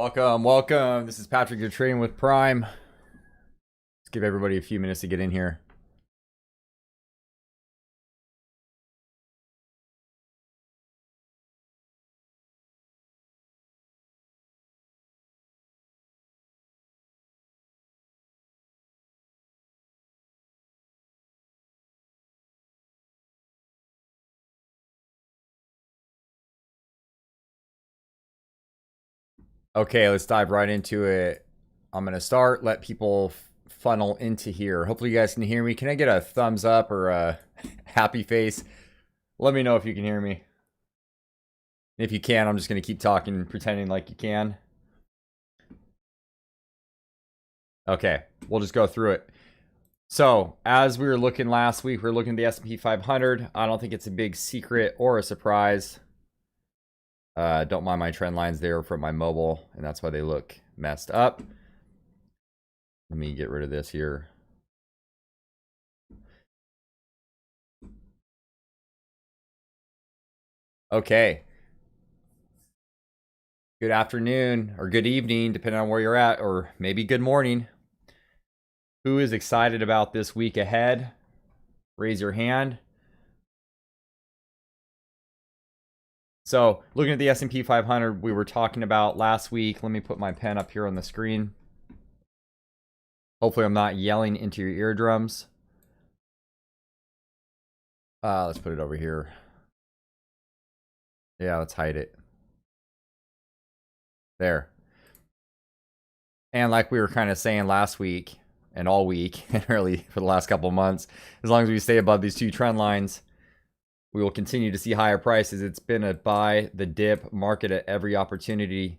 Welcome, welcome. This is Patrick. You're trading with Prime. Let's give everybody a few minutes to get in here. Okay, let's dive right into it. I'm going to start, let people funnel into here. Hopefully you guys can hear me. Can I get a thumbs up or a happy face? Let me know if you can hear me. If you can, I'm just going to keep talking, pretending like you can. Okay, we'll just go through it. So, as we were looking last week, we were looking at the S&P 500. I don't think it's a big secret or a surprise. Don't mind my trend lines there from my mobile, and that's why they look messed up. Let me get rid of this here. Okay. Good afternoon, or good evening, depending on where you're at, or maybe good morning. Who is excited about this week ahead? Raise your hand. So, looking at the S&P 500, we were talking about last week. Let me put my pen up here on the screen. Hopefully I'm not yelling into your eardrums. Let's put it over here. Yeah, let's hide it. There. And like we were kind of saying last week, and all week, and really for the last couple of months, as long as we stay above these two trend lines, we will continue to see higher prices. It's been a buy the dip market at every opportunity.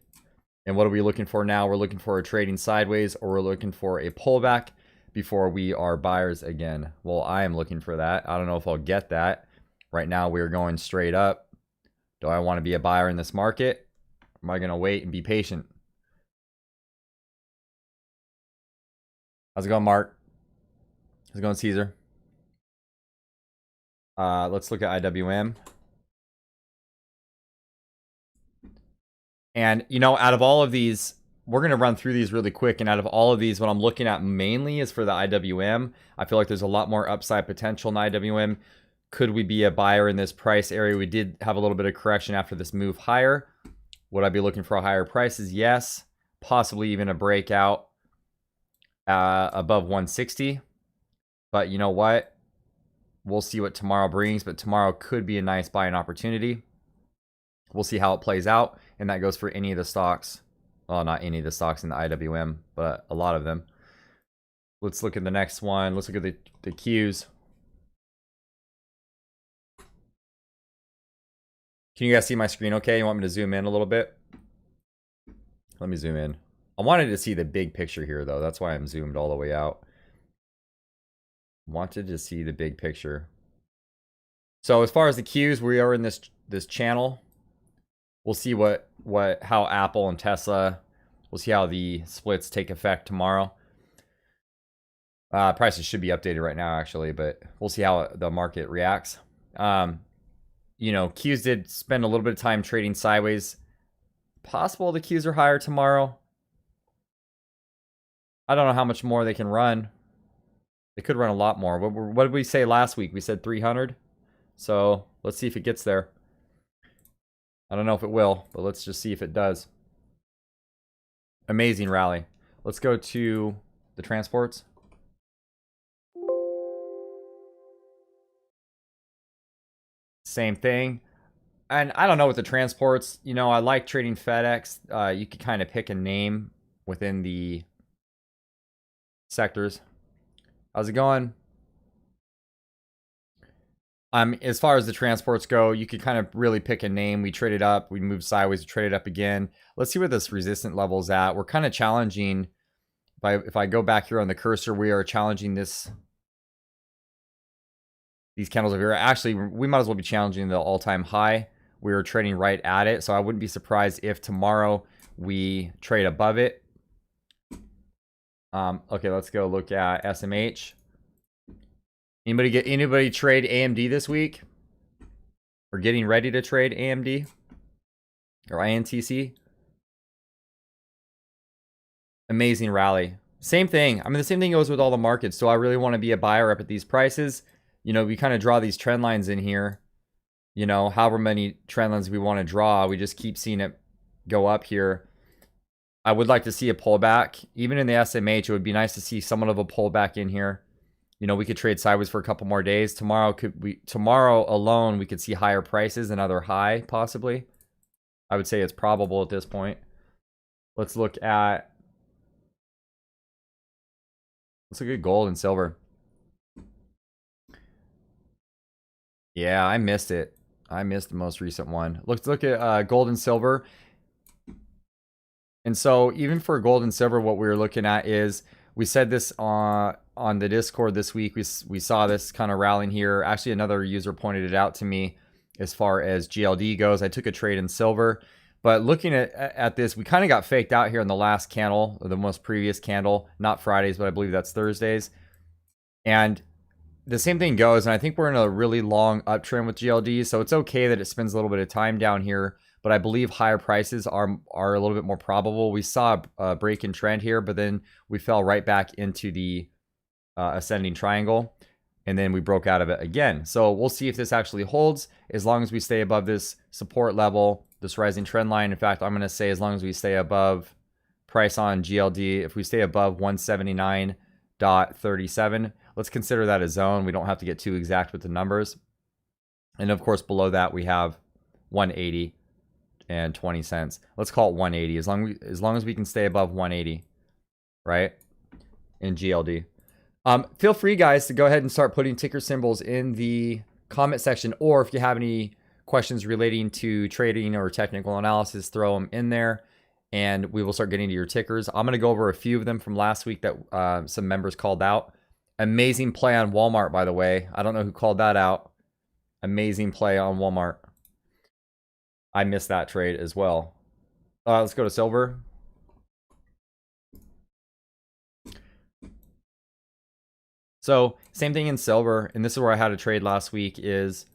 And what are we looking for now? We're looking for a trading sideways, or we're looking for a pullback before we are buyers again. Well, I am looking for that. I don't know if I'll get that. Right now, we're going straight up. Do I want to be a buyer in this market? Am I going to wait and be patient? How's it going, Mark? How's it going, Caesar? Let's look at IWM. And, you know, out of all of these, we're going to run through these really quick. And out of all of these, what I'm looking at mainly is for the IWM. I feel like there's a lot more upside potential in IWM. Could we be a buyer in this price area? We did have a little bit of correction after this move higher. Would I be looking for higher prices? Yes. Possibly even a breakout above 160. But you know what? We'll see what tomorrow brings. But tomorrow could be a nice buying opportunity. We'll see how it plays out. And that goes for any of the stocks. Well, not any of the stocks in the IWM, but a lot of them. Let's look at the next one. Let's look at the Qs. Can you guys see my screen okay? You want me to zoom in a little bit? Let me zoom in. I wanted to see the big picture here, though. That's why I'm zoomed all the way out. Wanted to see the big picture. So as far as the Qs, we are in this channel. We'll see how Apple and Tesla, we'll see how the splits take effect tomorrow. Prices should be updated right now, actually, but we'll see how the market reacts. You know, Qs did spend a little bit of time trading sideways. Possible the Qs are higher tomorrow. I don't know how much more they can run. They could run a lot more. What did we say last week? We said 300. So let's see if it gets there. I don't know if it will, but let's just see if it does. Amazing rally. Let's go to the transports. Same thing. And I don't know with the transports. You know, I like trading FedEx. You could kind of pick a name within the sectors. How's it going? As far as the transports go, you could kind of really pick a name. We traded up, we moved sideways, we traded up again. Let's see where this resistant level is at. We're kind of challenging. If I go back here on the cursor, we are challenging these candles over here. Actually, we might as well be challenging the all-time high. We were trading right at it, so I wouldn't be surprised if tomorrow we trade above it. Okay, let's go look at SMH. Anybody trade AMD this week? Or getting ready to trade AMD? Or INTC? Amazing rally. Same thing. I mean, the same thing goes with all the markets. Do I really want to be a buyer up at these prices? You know, we kind of draw these trend lines in here. You know, however many trend lines we want to draw, we just keep seeing it go up here. I would like to see a pullback. Even in the SMH, it would be nice to see somewhat of a pullback in here. You know, we could trade sideways for a couple more days. Tomorrow alone, we could see higher prices, another high, possibly. I would say it's probable at this point. Let's look at gold and silver. Yeah, I missed it. I missed the most recent one. Let's look at gold and silver. And so even for gold and silver, what we were looking at is, we said this on the Discord this week. We saw this kind of rallying here. Actually, another user pointed it out to me as far as GLD goes. I took a trade in silver. But looking at this, we kind of got faked out here in the last candle, or the most previous candle. Not Fridays, but I believe that's Thursdays. And the same thing goes, and I think we're in a really long uptrend with GLD, so it's okay that it spends a little bit of time down here, but I believe higher prices are a little bit more probable. We saw a break in trend here, but then we fell right back into the ascending triangle, and then we broke out of it again. So we'll see if this actually holds, as long as we stay above this support level, this rising trend line. In fact, I'm going to say as long as we stay above price on GLD, if we stay above 179.37, let's consider that a zone. We don't have to get too exact with the numbers. And of course, below that, we have 180 and 20 cents. Let's call it 180, as long as we can stay above 180, right, in GLD. Feel free, guys, to go ahead and start putting ticker symbols in the comment section, or if you have any questions relating to trading or technical analysis, throw them in there, and we will start getting to your tickers. I'm going to go over a few of them from last week that some members called out. Amazing play on Walmart, by the way. I don't know who called that out. Amazing play on Walmart. I missed that trade as well. Let's go to silver. So same thing in silver, and this is where I had a trade last week. Is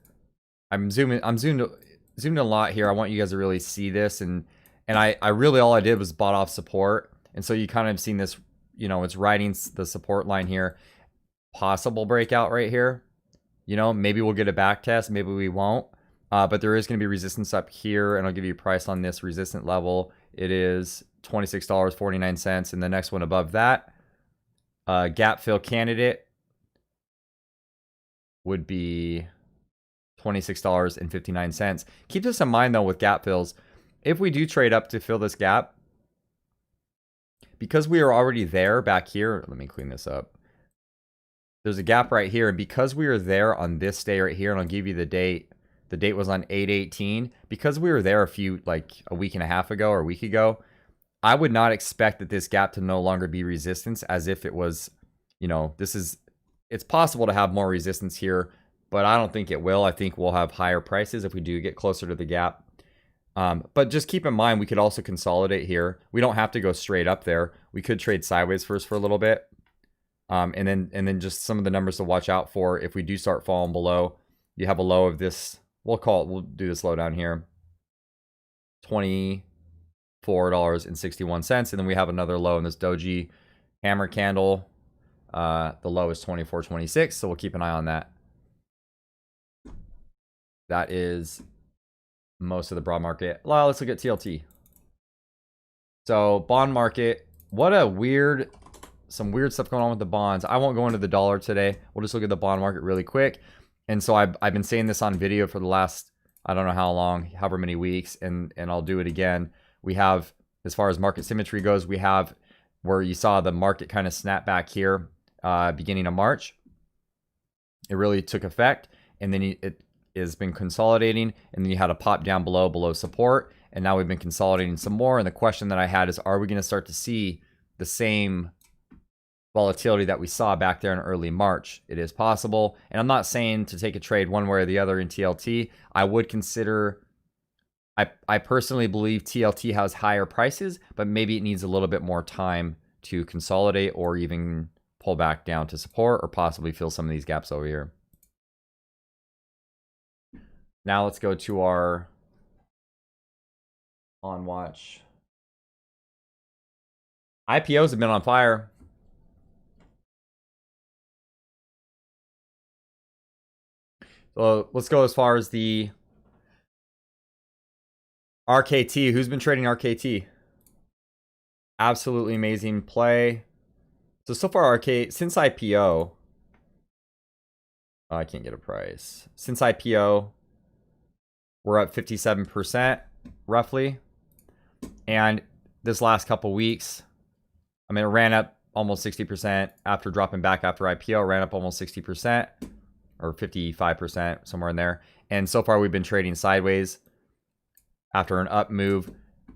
I'm zoomed a lot here. I want you guys to really see this, and I really, all I did was bought off support, and so you kind of seen this. You know, it's riding the support line here. Possible breakout right here. You know, maybe we'll get a back test, maybe we won't. But there is going to be resistance up here, and I'll give you a price on this resistant level. It is $26.49, and the next one above that, gap fill candidate, would be $26.59. Keep this in mind though with gap fills. If we do trade up to fill this gap, because we are already there back here, let me clean this up. There's a gap right here, and because we are there on this day right here, and I'll give you the date. The date was on 8/18. Because we were there a week and a half ago or a week ago, I would not expect that this gap to no longer be resistance, as if it was, you know, it's possible to have more resistance here, but I don't think it will. I think we'll have higher prices if we do get closer to the gap. But just keep in mind, we could also consolidate here. We don't have to go straight up there. We could trade sideways first for a little bit. And then just some of the numbers to watch out for if we do start falling below. You have a low of this. We'll do this low down here. $24.61. And then we have another low in this doji hammer candle. The low is $24.26. So we'll keep an eye on that. That is most of the broad market. Well, let's look at TLT. So bond market, what a some weird stuff going on with the bonds. I won't go into the dollar today. We'll just look at the bond market really quick. And so I've been saying this on video for the last, I don't know how long, however many weeks, and I'll do it again. We have, as far as market symmetry goes, we have where you saw the market kind of snap back here beginning of March. It really took effect, and then it has been consolidating, and then you had a pop down below support, and now we've been consolidating some more. And the question that I had is, are we going to start to see the same volatility that we saw back there in early March? It is possible, and I'm not saying to take a trade one way or the other in TLT. I would consider, I personally believe TLT has higher prices, but maybe it needs a little bit more time to consolidate or even pull back down to support, or possibly fill some of these gaps over here. Now let's go to our on watch. IPOs have been on fire. So let's go as far as the RKT. Who's been trading RKT? Absolutely amazing play. So far, RK, since IPO, I can't get a price. Since IPO, we're up 57% roughly. And this last couple weeks, I mean, it ran up almost 60% after dropping back after IPO, ran up almost 60% or 55%, somewhere in there. And so far, we've been trading sideways after an up move.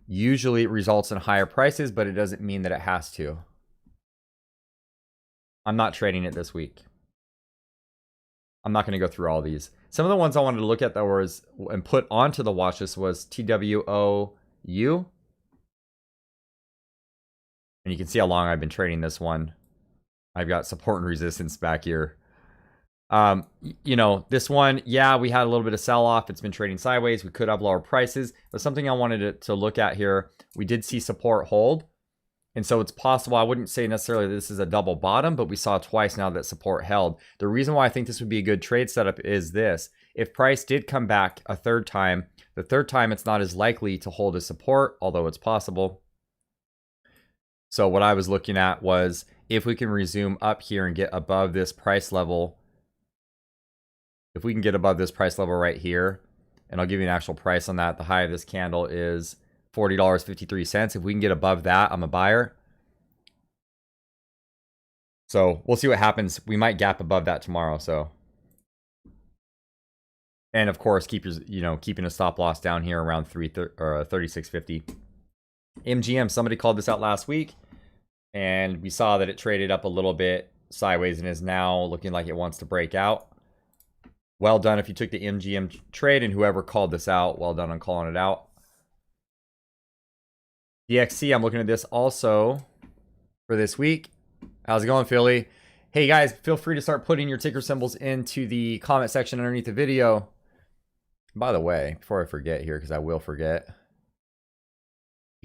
Usually it results in higher prices, but it doesn't mean that it has to. I'm not trading it this week. I'm not going to go through all these. Some of the ones I wanted to look at, though, was and put onto the watch list was TWOU. And you can see how long I've been trading this one. I've got support and resistance back here. You know, this one, yeah, we had a little bit of sell-off. It's been trading sideways. We could have lower prices. But something I wanted to look at here, we did see support hold. And so it's possible, I wouldn't say necessarily this is a double bottom, but we saw twice now that support held. The reason why I think this would be a good trade setup is this. If price did come back a third time, the third time it's not as likely to hold as support, although it's possible. So what I was looking at was if we can resume up here and get above this price level, if we can get above this price level right here, and I'll give you an actual price on that. The high of this candle is $40.53. If we can get above that, I'm a buyer. So we'll see what happens. We might gap above that tomorrow. So, and of course, keep your, keeping a stop loss down here around 36.50. MGM, somebody called this out last week, and we saw that it traded up a little bit sideways and is now looking like it wants to break out. Well done if you took the MGM trade, and whoever called this out, well done on calling it out. DXC, I'm looking at this also for this week. How's it going, Philly? Hey guys, feel free to start putting your ticker symbols into the comment section underneath the video. By the way, before I forget here, because I will forget, if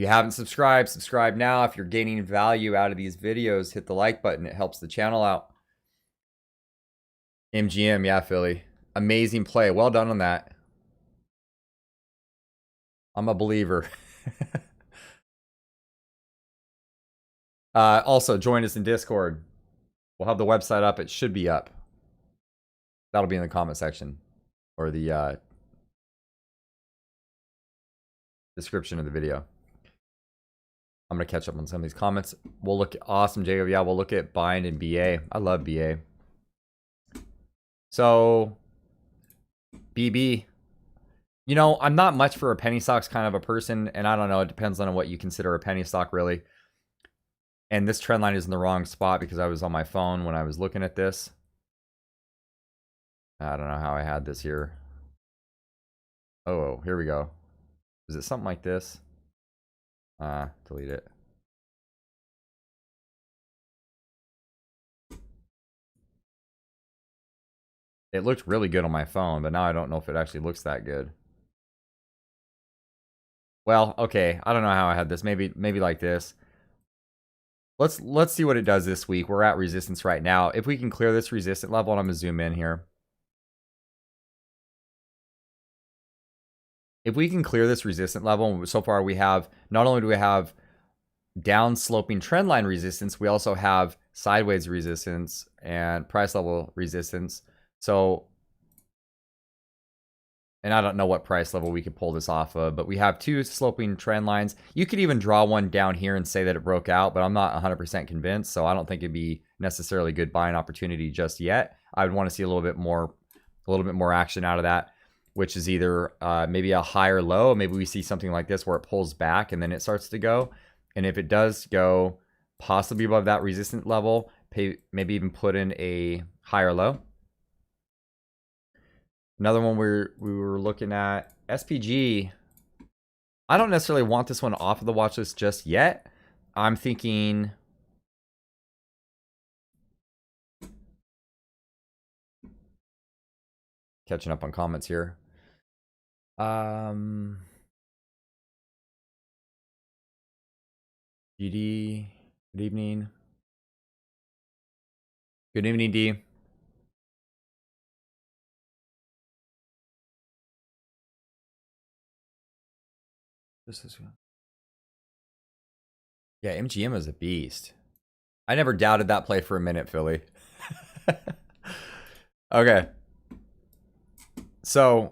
you haven't subscribed, subscribe now. If you're gaining value out of these videos, hit the like button. It helps the channel out. MGM, yeah, Philly. Amazing play. Well done on that. I'm a believer. Also, join us in Discord. We'll have the website up. It should be up. That'll be in the comment section or the description of the video. I'm going to catch up on some of these comments. We'll look at awesome, Jacob. Yeah, we'll look at Bind and BA. I love BA. So, BB. You know, I'm not much for a penny stocks kind of a person, and I don't know. It depends on what you consider a penny stock, really. And this trend line is in the wrong spot because I was on my phone when I was looking at this. I don't know how I had this here. Oh, here we go. Is it something like this? Delete it. It looked really good on my phone, but now I don't know if it actually looks that good. Well, okay. I don't know how I had this. Maybe like this. Let's see what it does this week. We're at resistance right now. If we can clear this resistance level, and I'm gonna zoom in here. If we can clear this resistance level, so far we have, not only do we have down sloping trend line resistance, we also have sideways resistance and price level resistance. So, and I don't know what price level we could pull this off of, but we have two sloping trend lines. You could even draw one down here and say that it broke out, but I'm not 100% convinced, so I don't think it'd be necessarily a good buying opportunity just yet. I would want to see a little bit more action out of that, which is either maybe a higher low, maybe we see something like this where it pulls back and then it starts to go. And if it does go possibly above that resistance level, maybe even put in a higher low. Another one we were looking at, SPG. I don't necessarily want this one off of the watch list just yet. I'm thinking catching up on comments here. GD. Good evening. Good evening, D. This is yeah, MGM is a beast. I never doubted that play for a minute, Philly. Okay. So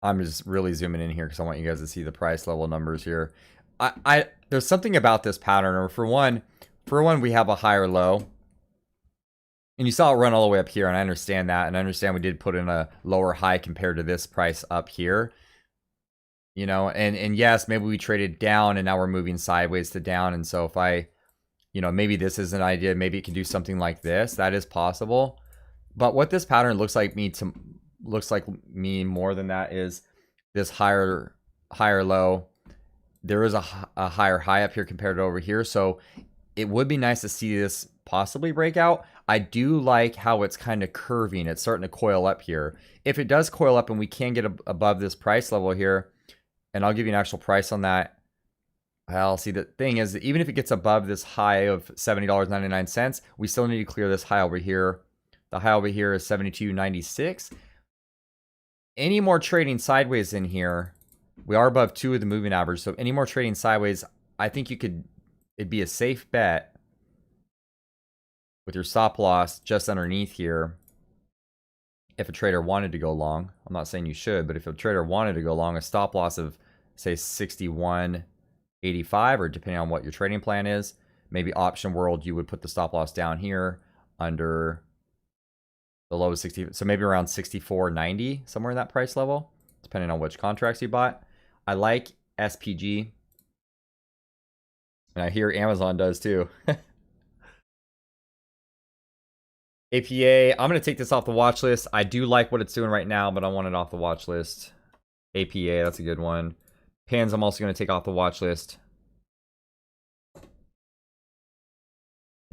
I'm just really zooming in here because I want you guys to see the price level numbers here. I there's something about this pattern, or for one, we have a higher low. And you saw it run all the way up here, and I understand that. And I understand we did put in a lower high compared to this price up here. You know, and yes, maybe we traded down and now we're moving sideways to down. And so if I, you know, maybe this is an idea, maybe it can do something like this. That is possible. But what this pattern looks like me more than that is this higher low. There is a higher high up here compared to over here. So it would be nice to see this possibly break out. I do like how it's kind of curving. It's starting to coil up here. If it does coil up and we can get above this price level here, and I'll give you an actual price on that. Well, see, the thing is that even if it gets above this high of $70.99, we still need to clear this high over here. The high over here is $72.96. Any more trading sideways in here, we are above 2 of the moving average. So any more trading sideways, I think it'd be a safe bet with your stop loss just underneath here. If a trader wanted to go long, I'm not saying you should, but if a trader wanted to go long, a stop loss of say 61.85, or depending on what your trading plan is, maybe option world, you would put the stop loss down here under the low of 60, so maybe around 64.90, somewhere in that price level, depending on which contracts you bought. I like SPG, and I hear Amazon does too. APA, I'm going to take this off the watch list. I do like what it's doing right now, but I want it off the watch list. APA, that's a good one. PANS, I'm also going to take off the watch list.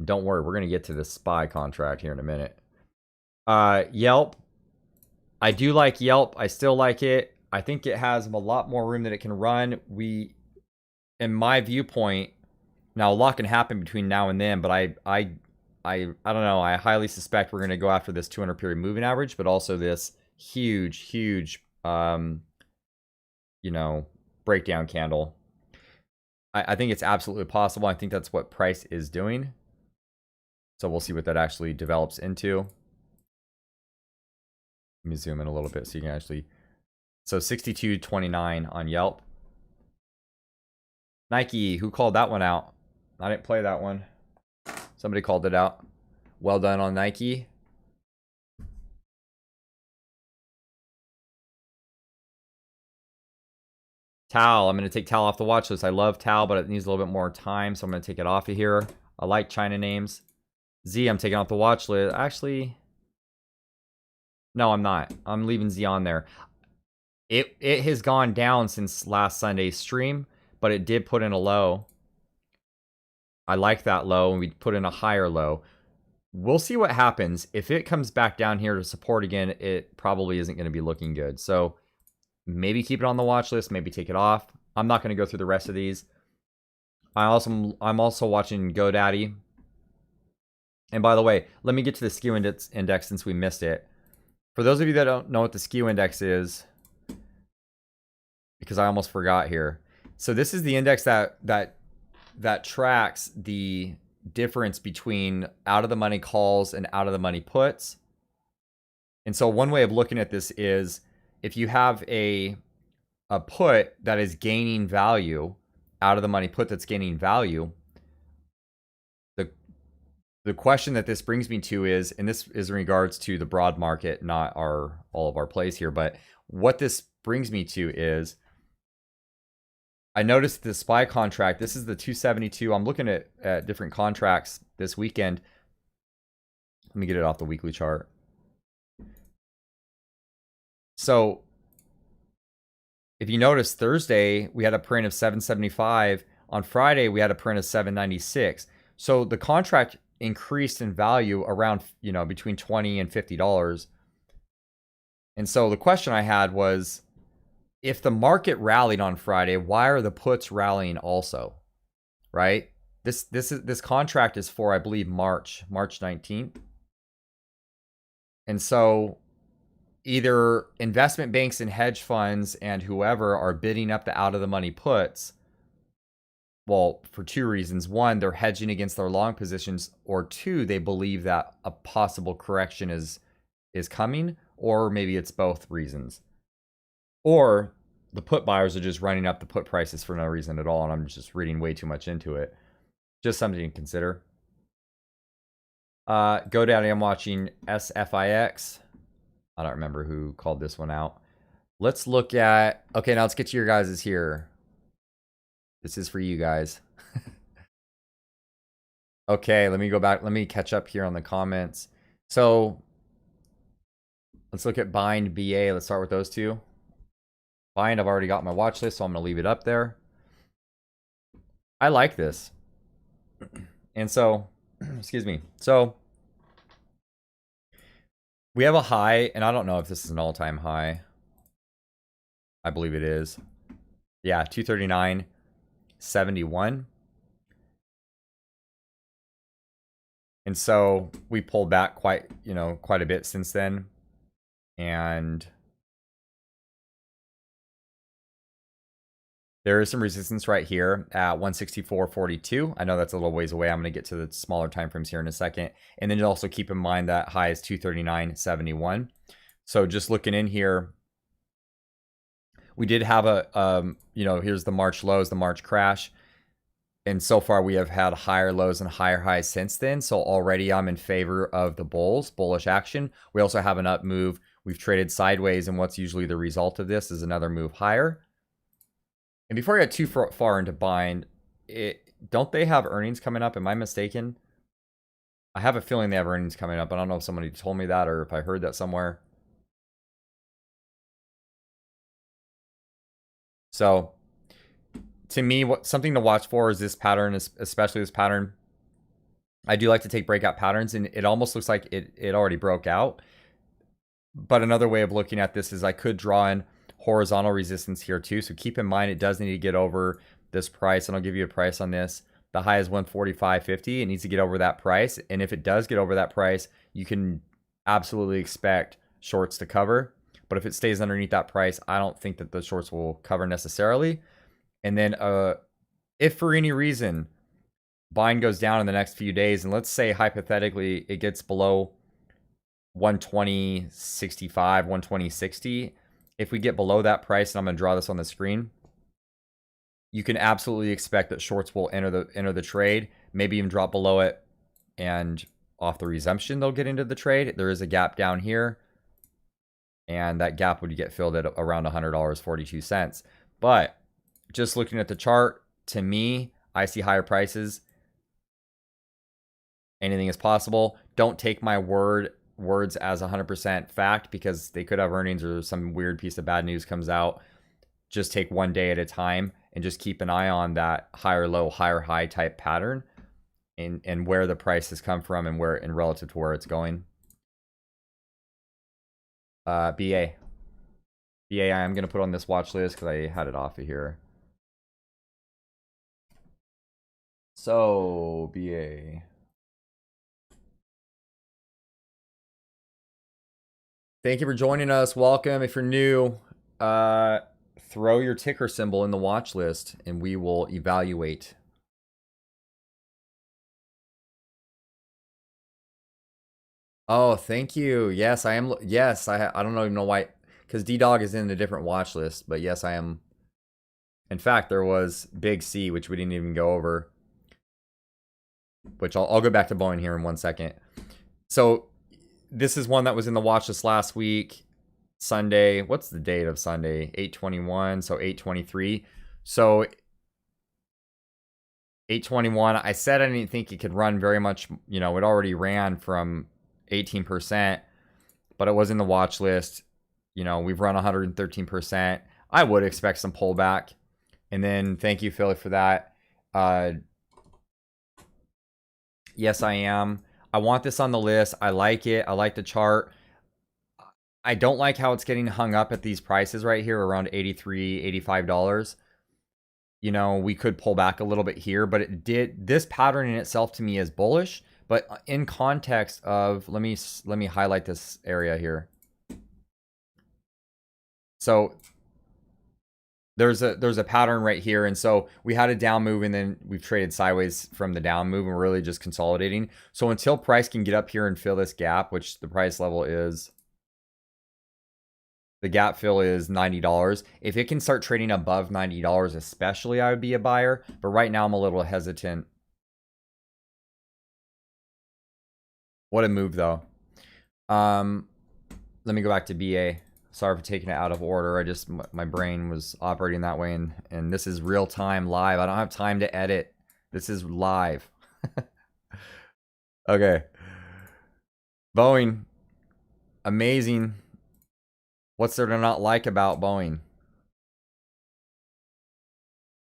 Don't worry, we're going to get to this SPY contract here in a minute. Yelp, I do like Yelp. I still like it. I think it has a lot more room that it can run. In my viewpoint, now a lot can happen between now and then, but I don't know. I highly suspect we're going to go after this 200 period moving average, but also this huge, you know, breakdown candle. I think it's absolutely possible. I think that's what price is doing. So we'll see what that actually develops into. Let me zoom in a little bit so you can actually. So 62.29 on Yelp. Nike, who called that one out? I didn't play that one. Somebody called it out. Well done on Nike. Tal, I'm going to take Tal off the watch list. I love Tal, but it needs a little bit more time, so I'm going to take it off of here. I like China names. Z, I'm taking off the watch list. Actually, no, I'm not. I'm leaving Z on there. It has gone down since last Sunday's stream, but it did put in a low. I like that low, and we put in a higher low. We'll see what happens. If it comes back down here to support again, it probably isn't going to be looking good. So maybe keep it on the watch list, maybe take it off. I'm not going to go through the rest of these. I'm also watching GoDaddy. And by the way, let me get to the skew index since we missed it. For those of you that don't know what the skew index is, because I almost forgot here. So this is the index that tracks the difference between out of the money calls and out of the money puts. And so one way of looking at this is if you have a put that is gaining value, out of the money put that's gaining value, the question that this brings me to is, and this is in regards to the broad market, not all of our plays here, but what this brings me to is, I noticed the SPY contract, this is the 272. I'm looking at different contracts this weekend. Let me get it off the weekly chart. So if you notice, Thursday we had a print of 775. On Friday we had a print of 796. So the contract increased in value around, you know, between $20 and $50. And so the question I had was, if the market rallied on Friday, why are the puts rallying also? Right? This contract is for, I believe, March 19th. And so either investment banks and hedge funds and whoever are bidding up the out of the money puts. Well, for two reasons. One, they're hedging against their long positions, or two, they believe that a possible correction is coming, or maybe it's both reasons. Or the put buyers are just running up the put prices for no reason at all, and I'm just reading way too much into it. Just something to consider. GoDaddy, I'm watching SFIX. I don't remember who called this one out. Let's look at... Okay, now let's get to your guys's here. This is for you guys. Okay, let me go back. Let me catch up here on the comments. So let's look at Bind, BA. Let's start with those two. Bind, I've already got my watch list, so I'm going to leave it up there. I like this. And so, excuse me. So we have a high, and I don't know if this is an all-time high. I believe it is. Yeah, 239.71. And so we pulled back quite a bit since then. And there is some resistance right here at 164.42. I know that's a little ways away. I'm going to get to the smaller time frames here in a second. And then also keep in mind that high is 239.71. So just looking in here, we did have a, here's the March lows, the March crash. And so far we have had higher lows and higher highs since then. So already I'm in favor of the bullish action. We also have an up move. We've traded sideways, and what's usually the result of this is another move higher. And before I get too far into Bind, don't they have earnings coming up? Am I mistaken? I have a feeling they have earnings coming up. I don't know if somebody told me that or if I heard that somewhere. So to me, something to watch for is this pattern, especially this pattern. I do like to take breakout patterns, and it almost looks like it already broke out. But another way of looking at this is I could draw in horizontal resistance here too. So keep in mind, it does need to get over this price, and I'll give you a price on this. The high is 145.50. It needs to get over that price. And if it does get over that price, you can absolutely expect shorts to cover. But if it stays underneath that price, I don't think that the shorts will cover necessarily. And then if for any reason Bind goes down in the next few days, and let's say hypothetically it gets below 120.65, 120.60, if we get below that price, and I'm going to draw this on the screen, you can absolutely expect that shorts will enter the trade, maybe even drop below it, and off the resumption they'll get into the trade. There is a gap down here, and that gap would get filled at around $100.42. But just looking at the chart, to me, I see higher prices. Anything is possible. Don't take my words as 100% fact, because they could have earnings or some weird piece of bad news comes out. Just take one day at a time and just keep an eye on that higher low, higher high type pattern, and where the price has come from and where, and relative to where it's going. BA, I'm going to put on this watch list because I had it off of here. So BA. Thank you for joining us. Welcome. If you're new, throw your ticker symbol in the watch list and we will evaluate. Oh, thank you. Yes, I am. Yes, I don't even know why, because D-Dog is in a different watch list, but yes, I am. In fact, there was Big C, which we didn't even go over, which I'll go back to Boeing here in 1 second. So this is one that was in the watch list last week, Sunday. What's the date of Sunday? 8/21, so 8/23. So 8/21, I said I didn't think it could run very much. It already ran from 18%, but it was in the watch list. We've run 113%. I would expect some pullback. And then thank you, Philly, for that. Yes, I am. I want this on the list. I like it. I like the chart. I don't like how it's getting hung up at these prices right here around $83, $85. You know, we could pull back a little bit here, but this pattern in itself to me is bullish, but in context of, let me highlight this area here. So there's a pattern right here, and so we had a down move, and then we've traded sideways from the down move, and we're really just consolidating. So until price can get up here and fill this gap, which the price level is, the gap fill is $90. If it can start trading above $90 especially, I would be a buyer, but right now I'm a little hesitant. What a move though. Let me go back to BA. Sorry for taking it out of order. My brain was operating that way, and this is real time live. I don't have time to edit. This is live. Okay. Boeing. Amazing. What's there to not like about Boeing?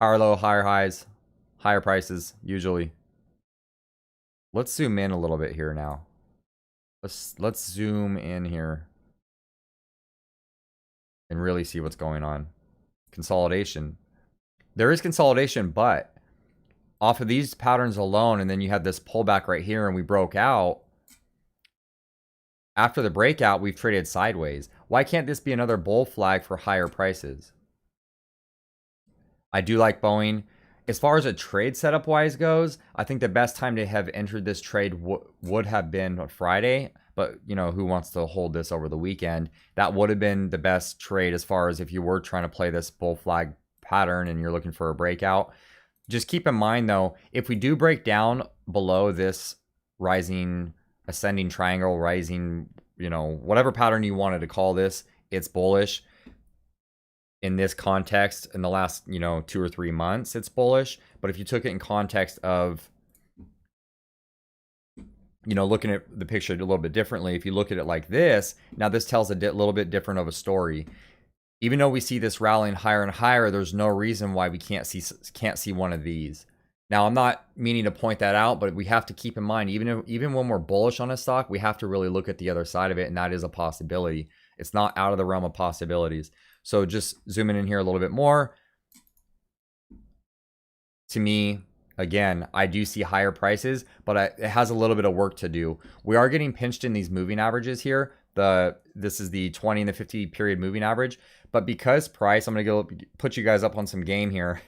Higher low, higher highs, higher prices, usually. Let's zoom in a little bit here now. Let's zoom in here and really see what's going on. Consolidation. There is consolidation, but off of these patterns alone, and then you had this pullback right here, and we broke out. After the breakout, we've traded sideways. Why can't this be another bull flag for higher prices? I do like Boeing. As far as a trade setup wise goes, I think the best time to have entered this trade would have been Friday. But, you know, who wants to hold this over the weekend? That would have been the best trade as far as if you were trying to play this bull flag pattern and you're looking for a breakout. Just keep in mind, though, if we do break down below this rising, ascending triangle, rising, you know, whatever pattern you wanted to call this, it's bullish. In this context, in the last, you know, 2 or 3 months, it's bullish. But if you took it in context of, you know, looking at the picture a little bit differently, if you look at it like this, now this tells a little bit different of a story. Even though we see this rallying higher and higher, there's no reason why we can't see one of these. Now, I'm not meaning to point that out, but we have to keep in mind, even when we're bullish on a stock, we have to really look at the other side of it, and that is a possibility. It's not out of the realm of possibilities. So just zooming in here a little bit more. To me, again, I do see higher prices, but it has a little bit of work to do. We are getting pinched in these moving averages here. This is the 20 and the 50 period moving average. But because price, I'm going to go put you guys up on some game here.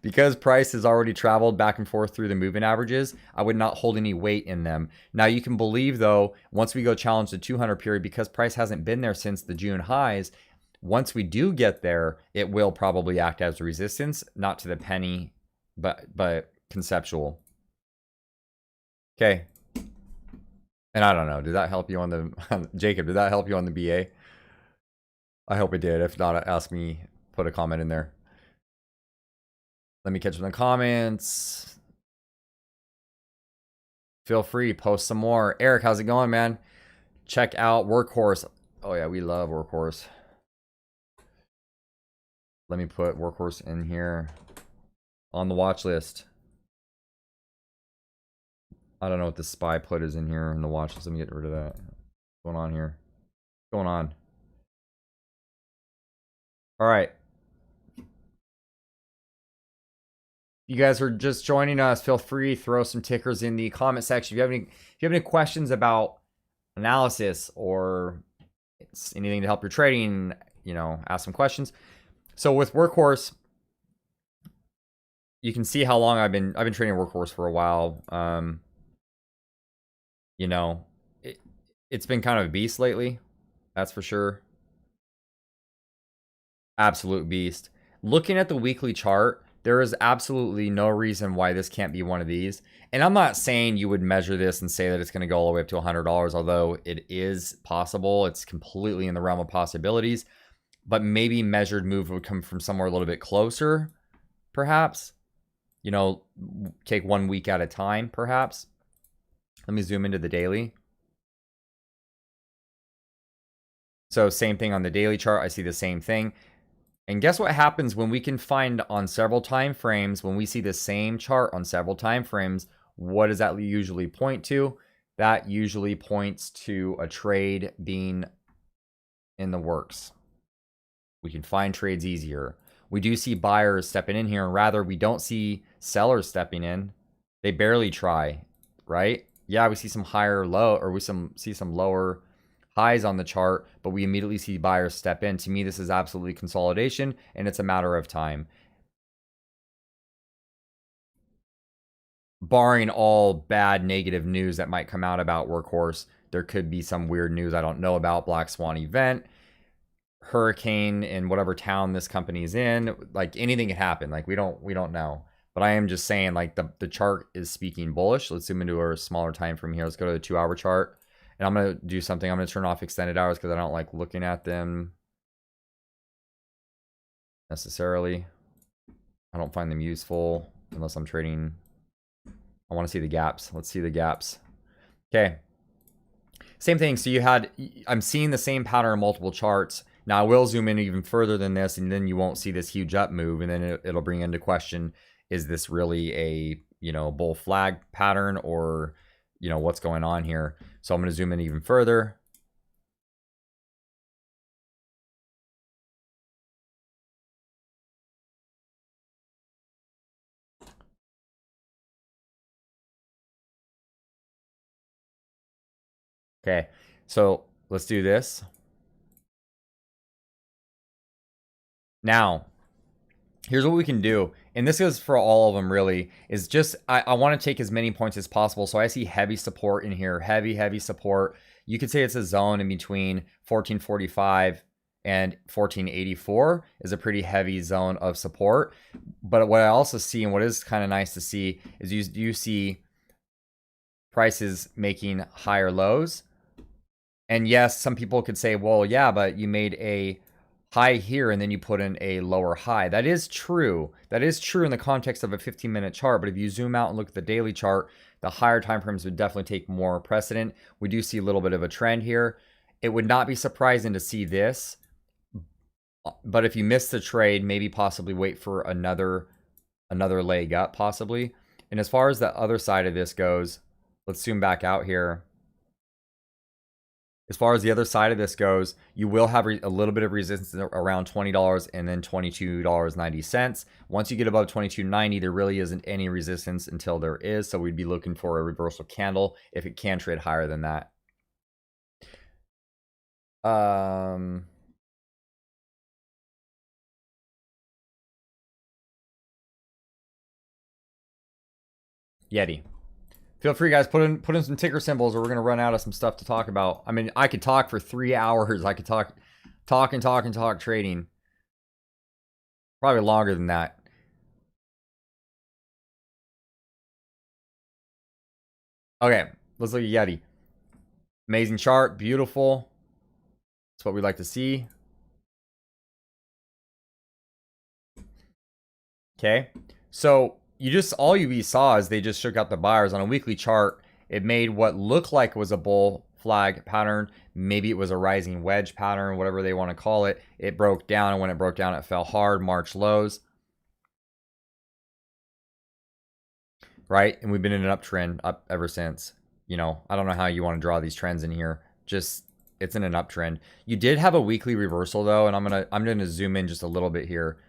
Because price has already traveled back and forth through the moving averages, I would not hold any weight in them. Now you can believe though, once we go challenge the 200 period, because price hasn't been there since the June highs, once we do get there, it will probably act as resistance, not to the penny, but conceptual. Okay. And I don't know, did that help you on the, Jacob, did that help you on the BA? I hope it did. If not, ask me, put a comment in there. Let me catch up in the comments. Feel free, post some more. Eric, how's it going, man? Check out Workhorse. Oh yeah, we love Workhorse. Let me put Workhorse in here on the watch list. I don't know what the spy put is in here in the watch list. Let me get rid of that. What's going on here? What's going on? All right. You guys are just joining us, feel free to throw some tickers in the comment section. If you have any questions about analysis or anything to help your trading, you know, ask some questions. So with Workhorse, you can see how long I've been trading Workhorse for a while. You know, it's been kind of a beast lately. That's for sure. Absolute beast. Looking at the weekly chart, there is absolutely no reason why this can't be one of these. And I'm not saying you would measure this and say that it's going to go all the way up to $100, although it is possible. It's completely in the realm of possibilities. But maybe measured move would come from somewhere a little bit closer, perhaps. You know, take 1 week at a time, perhaps. Let me zoom into the daily. So same thing on the daily chart. I see the same thing. And guess what happens when we can find on several time frames, when we see the same chart on several time frames, what does that usually point to? that usually points to a trade being in the works. We can find trades easier. We do see buyers stepping in here, and rather we don't see sellers stepping in. They barely try, right? Yeah, we see some higher low, or we see some lower highs on the chart, but we immediately see buyers step in. To me, this is absolutely consolidation, and it's a matter of time. Barring all bad negative news that might come out about Workhorse, there could be some weird news I don't know about, black swan event, hurricane in whatever town this company's in, like anything can happen. Like we don't know. But I am just saying, like, the chart is speaking bullish. Let's zoom into a smaller time frame here. Let's go to the 2-hour chart. And I'm going to do something. I'm going to turn off extended hours because I don't like looking at them necessarily. I don't find them useful unless I'm trading. I want to see the gaps. Let's see the gaps. Okay. Same thing. So I'm seeing the same pattern in multiple charts. Now I will zoom in even further than this, and then you won't see this huge up move. And then it'll bring into question, is this really a, bull flag pattern, or, what's going on here? So I'm going to zoom in even further. Okay, so let's do this. Now, here's what we can do, and this is for all of them really, is just, I want to take as many points as possible. So I see heavy support in here, heavy support. You could say it's a zone in between 1445 and 1484 is a pretty heavy zone of support. But what I also see, and what is kind of nice to see, is you see prices making higher lows. And yes, some people could say, well, yeah, but you made a high here and then you put in a lower high. That is true. That is true in the context of a 15-minute chart. But if you zoom out and look at the daily chart, the higher time frames would definitely take more precedent. We do see a little bit of a trend here. It would not be surprising to see this. But if you miss the trade, maybe possibly wait for another leg up possibly. And as far as the other side of this goes, let's zoom back out here. As far as the other side of this goes, you will have a little bit of resistance around $20 and then $22.90. Once you get above $22.90, there really isn't any resistance until there is. So we'd be looking for a reversal candle if it can trade higher than that. Yeti. Feel free, guys, put in some ticker symbols, or we're gonna run out of some stuff to talk about. I mean, I could talk for 3 hours. I could talk trading. Probably longer than that. Okay, let's look at Yeti. Amazing chart, beautiful. That's what we like to see. Okay, so all you saw is they just shook out the buyers on a weekly chart. It made what looked like was a bull flag pattern. Maybe it was a rising wedge pattern, whatever they want to call it. It broke down, and when it broke down, it fell hard, March lows. Right? And we've been in an uptrend up ever since. I don't know how you want to draw these trends in here. Just, it's in an uptrend. You did have a weekly reversal though, and I'm gonna zoom in just a little bit here.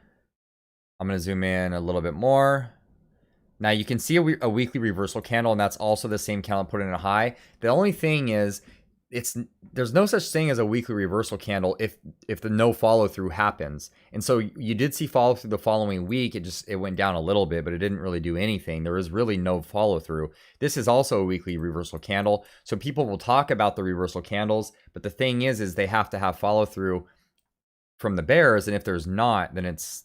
I'm gonna zoom in a little bit more. Now you can see a weekly reversal candle, and that's also the same candle put in a high. The only thing is, there's no such thing as a weekly reversal candle if the no follow through happens. And so you did see follow through the following week. It went down a little bit, but it didn't really do anything. There was really no follow through. This is also a weekly reversal candle. So people will talk about the reversal candles, but the thing is they have to have follow through from the bears, and if there's not, then it's,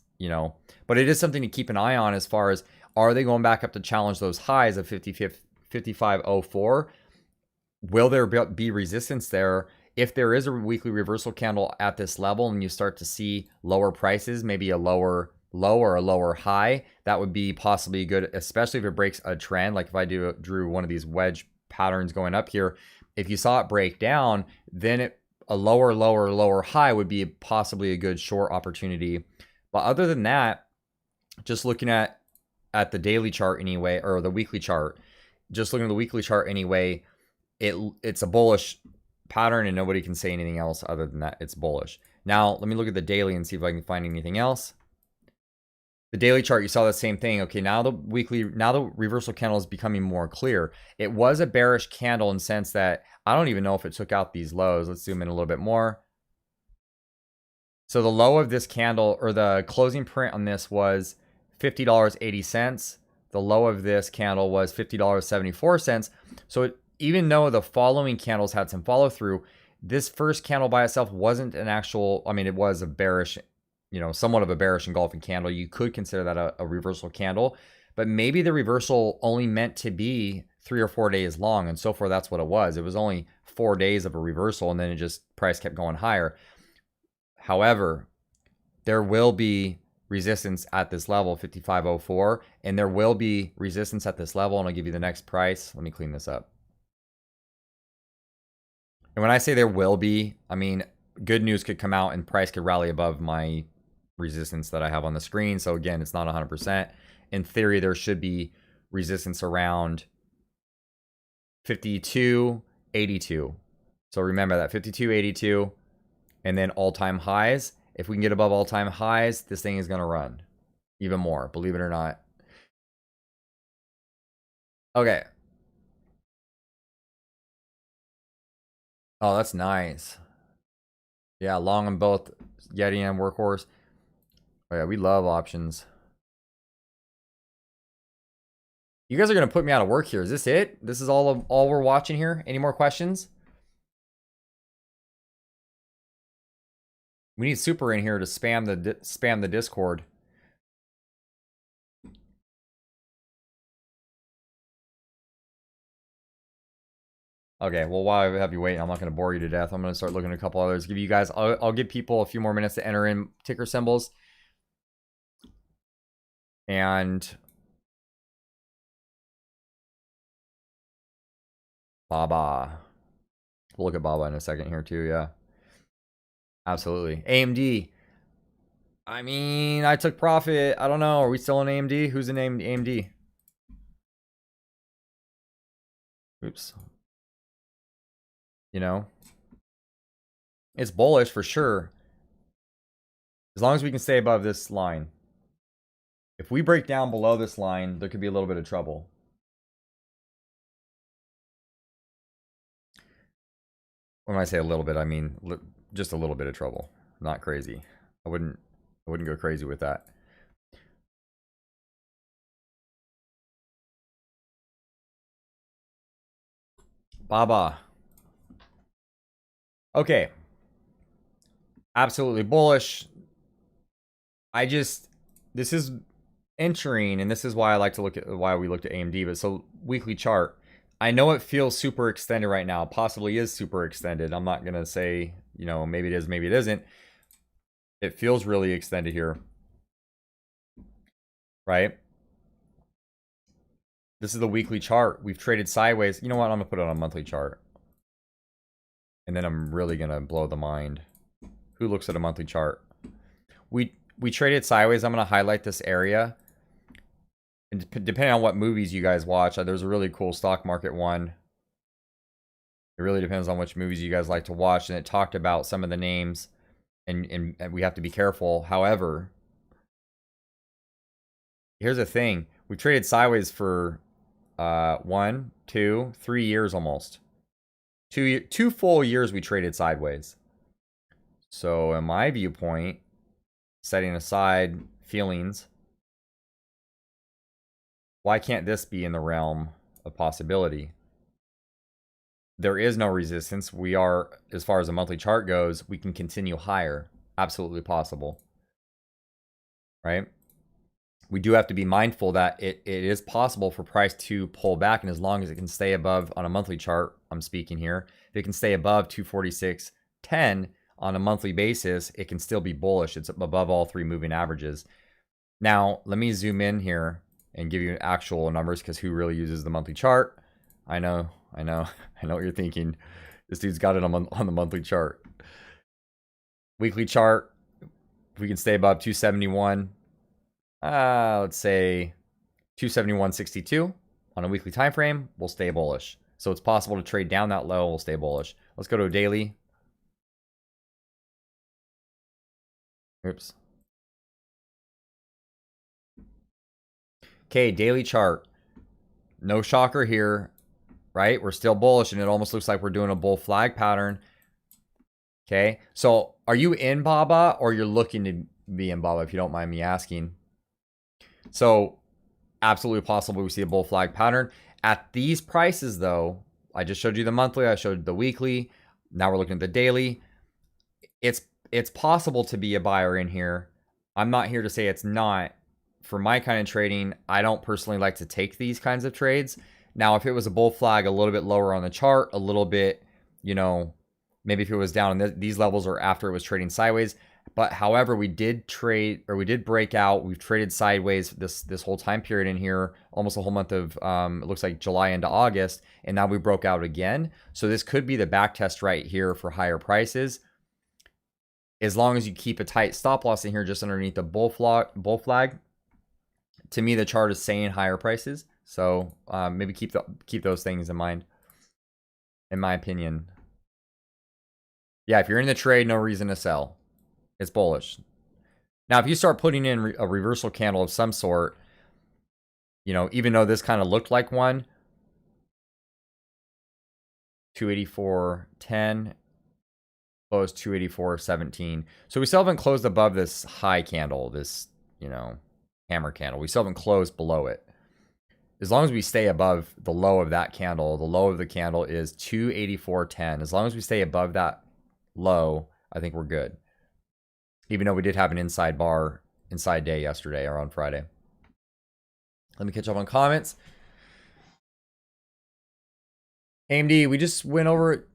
but it is something to keep an eye on as far as, are they going back up to challenge those highs of 55.04? Will there be resistance there? If there is a weekly reversal candle at this level and you start to see lower prices, maybe a lower low or a lower high, that would be possibly good, especially if it breaks a trend. Like if I drew one of these wedge patterns going up here, if you saw it break down, then a lower high would be possibly a good short opportunity. But other than that, just looking at the daily chart anyway, or the weekly chart, just looking at the weekly chart anyway, it's a bullish pattern and nobody can say anything else other than that it's bullish. Now, let me look at the daily and see if I can find anything else. The daily chart, you saw the same thing. Okay, now the reversal candle is becoming more clear. It was a bearish candle in the sense that I don't even know if it took out these lows. Let's zoom in a little bit more. So the low of this candle, or the closing print on this, was $50.80. The low of this candle was $50.74. So even though the following candles had some follow through, this first candle by itself wasn't an actual, I mean, it was a bearish, somewhat of a bearish engulfing candle. You could consider that a reversal candle, but maybe the reversal only meant to be 3 or 4 days long. And so far, that's what it was. It was only 4 days of a reversal, and then it just price kept going higher. However, there will be resistance at this level, 55.04, and there will be resistance at this level, and I'll give you the next price. Let me clean this up. And when I say there will be, I mean, good news could come out and price could rally above my resistance that I have on the screen. So again, it's not 100%. In theory, there should be resistance around 52.82. So remember that 52.82. And then all-time highs. If we can get above all-time highs, this thing is going to run even more, believe it or not. Okay. Oh, that's nice. Yeah, long on both Yeti and Workhorse. Oh yeah, we love options. You guys are going to put me out of work here. Is this it? This is all we're watching here? Any more questions? We need Super in here to spam the Discord. Okay, well, while I have you waiting, I'm not going to bore you to death. I'm going to start looking at a couple others. Give you guys, I'll give people a few more minutes to enter in ticker symbols. And Baba. We'll look at Baba in a second here too, yeah. Absolutely. AMD. I mean, I took profit. I don't know. Are we still in AMD? Who's in AMD? Oops. It's bullish for sure. As long as we can stay above this line. If we break down below this line, there could be a little bit of trouble. When I say a little bit, I mean just a little bit of trouble. Not crazy. I wouldn't go crazy with that. Baba. Okay. Absolutely bullish. This is entering, and this is why I like to look at why we looked at AMD. But so weekly chart, I know it feels super extended right now. Possibly is super extended. I'm not gonna say, maybe it is, maybe it isn't. It feels really extended here, right? This is the weekly chart. We've traded sideways. You know what? I'm gonna put it on a monthly chart, and then I'm really gonna blow the mind. Who looks at a monthly chart? We traded sideways. I'm gonna highlight this area. And depending on what movies you guys watch, there's a really cool stock market one. It really depends on which movies you guys like to watch, and it talked about some of the names, and we have to be careful. However, here's the thing: we traded sideways for 1, 2, 3 years almost. 2 full years we traded sideways. So, in my viewpoint, setting aside feelings, why can't this be in the realm of possibility? There is no resistance. We are, as far as the monthly chart goes, we can continue higher. Absolutely possible. Right? We do have to be mindful that it is possible for price to pull back, and as long as it can stay above, on a monthly chart, I'm speaking here, if it can stay above 246.10 on a monthly basis, it can still be bullish. It's above all 3 moving averages. Now, let me zoom in here and give you actual numbers, because who really uses the monthly chart? I know what you're thinking. This dude's got it on the monthly chart. Weekly chart, if we can stay above 271, let's say 271.62 on a weekly time frame, we'll stay bullish. So it's possible to trade down that low. We'll stay bullish. Let's go to a daily. Oops. Okay, daily chart. No shocker here, right? We're still bullish, and it almost looks like we're doing a bull flag pattern. Okay, so are you in BABA, or you're looking to be in BABA, if you don't mind me asking? So absolutely possible we see a bull flag pattern. At these prices, though, I just showed you the monthly, I showed the weekly. Now we're looking at the daily. It's possible to be a buyer in here. I'm not here to say it's not. For my kind of trading, I don't personally like to take these kinds of trades. Now, if it was a bull flag a little bit lower on the chart, a little bit, you know, maybe if it was down in these levels or after it was trading sideways. But however, we did trade, or we did break out. We've traded sideways this whole time period in here, almost a whole month of, it looks like July into August. And now we broke out again. So this could be the back test right here for higher prices. As long as you keep a tight stop loss in here just underneath the bull flag. To me, the chart is saying higher prices. So maybe keep those things in mind, in my opinion. Yeah, if you're in the trade, no reason to sell. It's bullish. Now, if you start putting in a reversal candle of some sort, you know, even though this kind of looked like one, 284.10, closed 284.17. So we still haven't closed above this high candle, this, you know, hammer candle. We still haven't closed below it. As long as we stay above the low of that candle, the low of the candle is 284.10. As long as we stay above that low, I think we're good. Even though we did have an inside day yesterday or on Friday. Let me catch up on comments. AMD, we just went over it.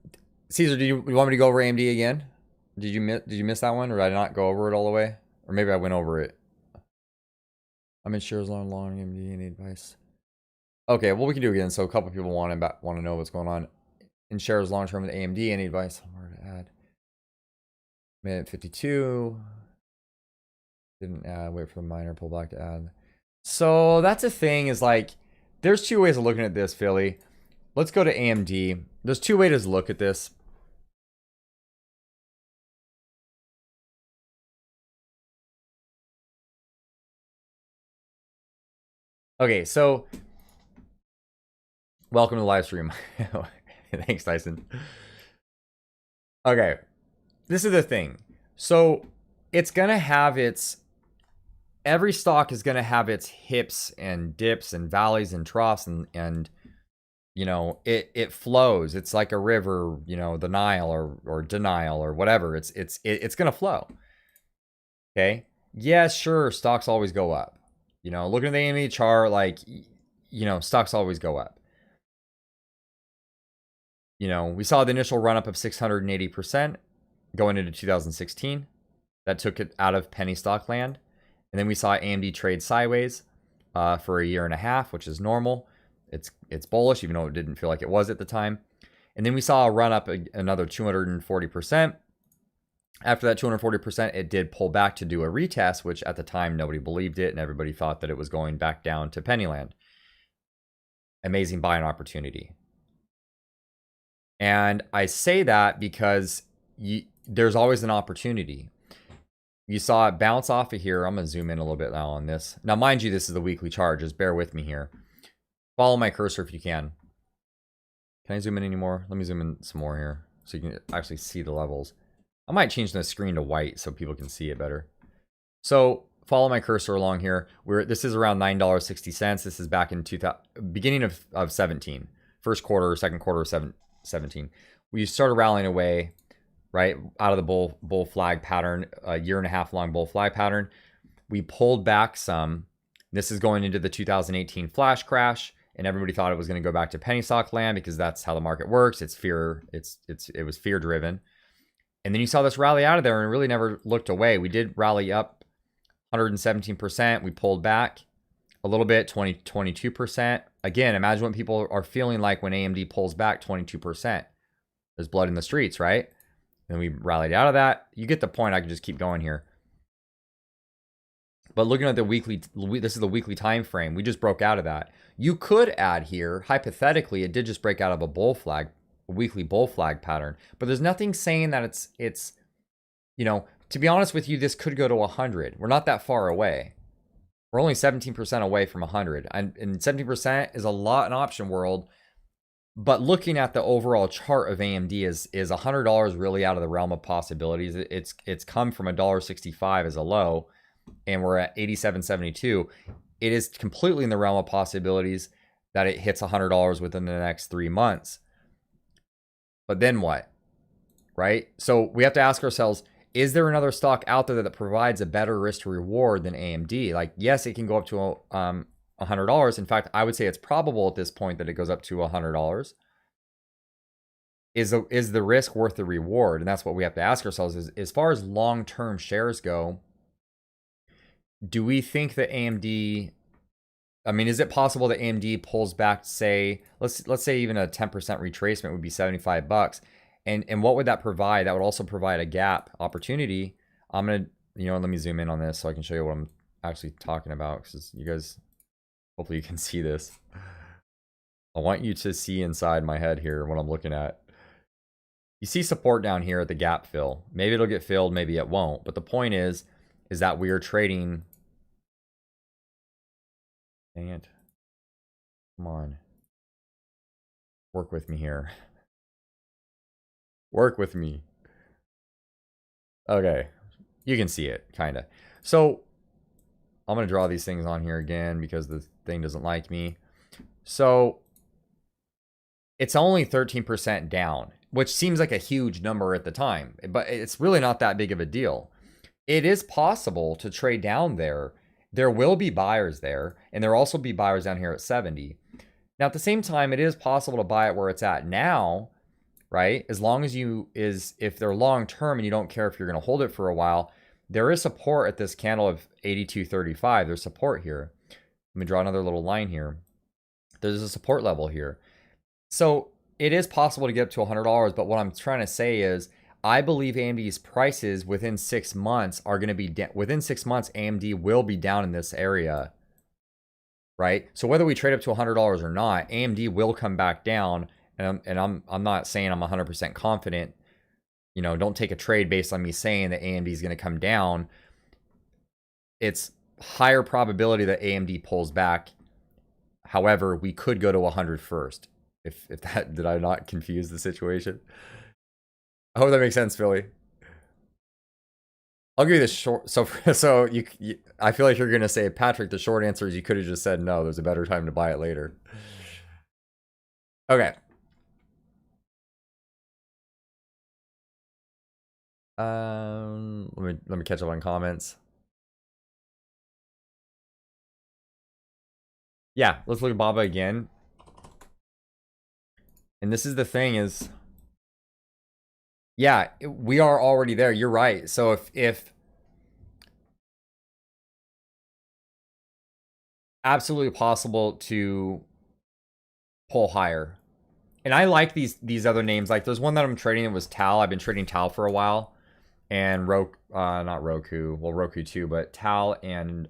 Caesar, do you want me to go over AMD again? Did you miss that one, or did I not go over it all the way? Or maybe I went over it. I'm in shares long AMD. Any advice? Okay, well, we can do it again. So a couple people want to know what's going on in shares long term with AMD. Any advice? Where to add? Minute 52. Didn't add. Wait for the minor pullback to add. So that's a thing. Is like, there's two ways of looking at this, Philly. Let's go to AMD. There's two ways to look at this. Okay, so welcome to the live stream. Thanks, Tyson. Okay, this is the thing. So it's gonna have every stock is gonna have its hips and dips and valleys and troughs, and you know, it flows. It's like a river, you know, the Nile or denial or whatever. It's gonna flow. Okay. Yes, sure. Stocks always go up. You know, looking at the AME chart, like, you know, stocks always go up. You know, we saw the initial run up of 680% going into 2016. That took it out of penny stock land. And then we saw AMD trade sideways for a year and a half, which is normal. It's bullish, even though it didn't feel like it was at the time. And then we saw a run up another 240%. After that 240%, it did pull back to do a retest, which at the time nobody believed it, and everybody thought that it was going back down to Pennyland. Amazing buying opportunity. And I say that because there's always an opportunity. You saw it bounce off of here. I'm going to zoom in a little bit now on this. Now, mind you, this is the weekly chart. Just bear with me here. Follow my cursor if you can. Can I zoom in anymore? Let me zoom in some more here so you can actually see the levels. I might change the screen to white so people can see it better. So follow my cursor along here. This is around $9.60. This is back in beginning of 17. First quarter, second quarter of 17. We started rallying away, right, out of the bull flag pattern, a year and a half long bull flag pattern. We pulled back some. This is going into the 2018 flash crash, and everybody thought it was going to go back to penny stock land because that's how the market works. It's fear. It was fear driven. And then you saw this rally out of there and it really never looked away. We did rally up 117%. We pulled back a little bit, 22%. Again, imagine what people are feeling like when AMD pulls back 22%. There's blood in the streets, right? And we rallied out of that. You get the point. I can just keep going here. But looking at the weekly, this is the weekly time frame. We just broke out of that. You could add here, hypothetically, it did just break out of a bull flag, a weekly bull flag pattern. But there's nothing saying that it's you know, to be honest with you, this could go to 100. We're not that far away. We're only 17% away from 100. And 17% is a lot in option world. But looking at the overall chart of AMD is $100 really out of the realm of possibilities? It's come from $1.65 as a low, and we're at 87.72. It is completely in the realm of possibilities that it hits $100 within the next 3 months. But then what? Right? So we have to ask ourselves, is there another stock out there that provides a better risk to reward than AMD? Like, yes, it can go up to $100. In fact, I would say it's probable at this point that it goes up to $100. Is the risk worth the reward? And that's what we have to ask ourselves. Is as far as long-term shares go, do we think that AMD? I mean, is it possible that AMD pulls back? Say, let's say even a 10% retracement would be $75. And what would that provide? That would also provide a gap opportunity. I'm gonna, let me zoom in on this so I can show you what I'm actually talking about, because you guys, hopefully you can see this. I want you to see inside my head here what I'm looking at. You see support down here at the gap fill. Maybe it'll get filled, maybe it won't. But the point is that we are trading. Dang it. Come on. Work with me here. Work with me. Okay. You can see it, kind of. So I'm going to draw these things on here again because the thing doesn't like me. So it's only 13% down, which seems like a huge number at the time, but it's really not that big of a deal. It is possible to trade down there. There will be buyers there, and there will also be buyers down here at 70. Now, at the same time, it is possible to buy it where it's at now, right? As long as if they're long term and you don't care if you're going to hold it for a while, there is support at this candle of 82.35. There's support here. Let me draw another little line here. There's a support level here. So it is possible to get up to $100, but what I'm trying to say is I believe AMD's prices within 6 months are going to be within 6 months. AMD will be down in this area, right? So whether we trade up to $100 or not, AMD will come back down. And I'm not saying I'm 100% confident. Don't take a trade based on me saying that AMD is going to come down. It's higher probability that AMD pulls back. However, we could go to 100 first. If that, did I not confuse the situation? I hope that makes sense, Philly. I'll give you the short. So you I feel like you're gonna say, Patrick, the short answer is you could have just said no. There's a better time to buy it later. Okay. Let me catch up on comments. Yeah, let's look at Baba again. And this is the thing is, yeah, we are already there. You're right. So if absolutely possible to pull higher. And I like these other names. Like there's one that I'm trading. It was Tal. I've been trading Tal for a while. And not Roku. Well, Roku too, but Tal and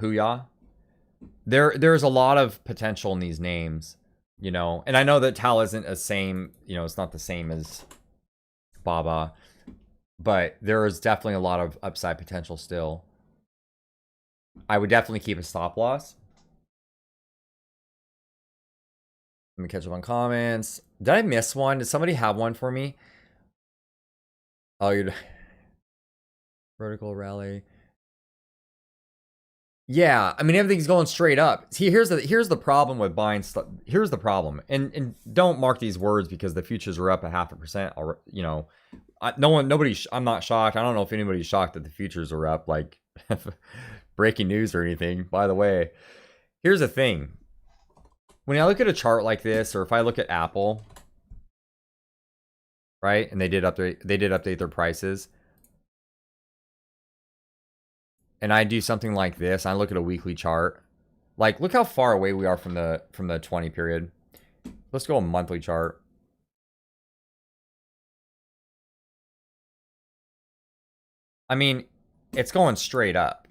Huya. There's a lot of potential in these names, and I know that Tal isn't the same, it's not the same as Baba, but there is definitely a lot of upside potential still. I would definitely keep a stop loss. Let me catch up on comments. Did I miss one? Did somebody have one for me? Oh, you're vertical rally. Yeah, I mean everything's going straight up. See, here's the problem with buying stuff. Here's the problem, and don't mark these words because the futures are up 0.5%. Or I'm not shocked. I don't know if anybody's shocked that the futures are up. Like breaking news or anything. By the way, here's the thing. When I look at a chart like this, or if I look at Apple, right, and they did update their prices. And I do something like this, I look at a weekly chart. Like, look how far away we are from the 20 period. Let's go a monthly chart. I mean, it's going straight up.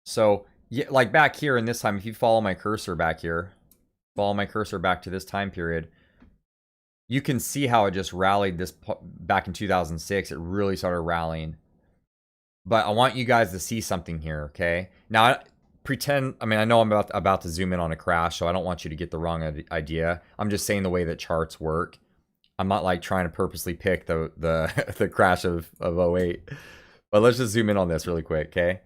So, yeah, like back here in this time, if you follow my cursor back here, follow my cursor back to this time period, you can see how it just rallied this back in 2006. It really started rallying. But I want you guys to see something here, okay? Now, I mean, I know I'm about to zoom in on a crash, so I don't want you to get the wrong idea. I'm just saying the way that charts work. I'm not like trying to purposely pick the the crash of 08. But let's just zoom in on this really quick, okay?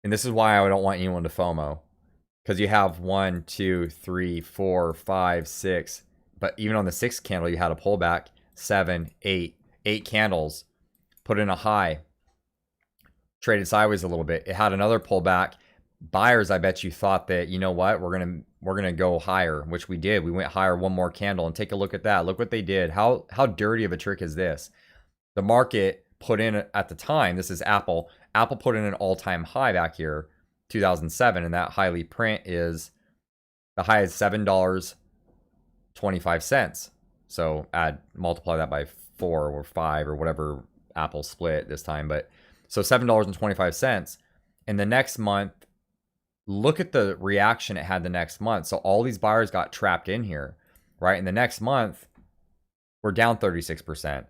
And this is why I don't want anyone to FOMO. Because you have 1, 2, 3, 4, 5, 6. But even on the 6th candle, you had a pullback. 7, 8. 8 candles. Put in a high. Traded sideways a little bit. It had another pullback. Buyers, I bet you thought that, you know what, we're gonna go higher, which we did. We went higher, one more candle, and take a look at that. Look what they did. How dirty of a trick is this? The market put in at the time, this is Apple. Apple put in an all-time high back here, 2007, and that highly print is the high is $7.25. So multiply that by 4 or 5 or whatever Apple split this time, but so $7.25. And the next month, look at the reaction it had the next month. So all these buyers got trapped in here, right? And the next month, we're down 36%.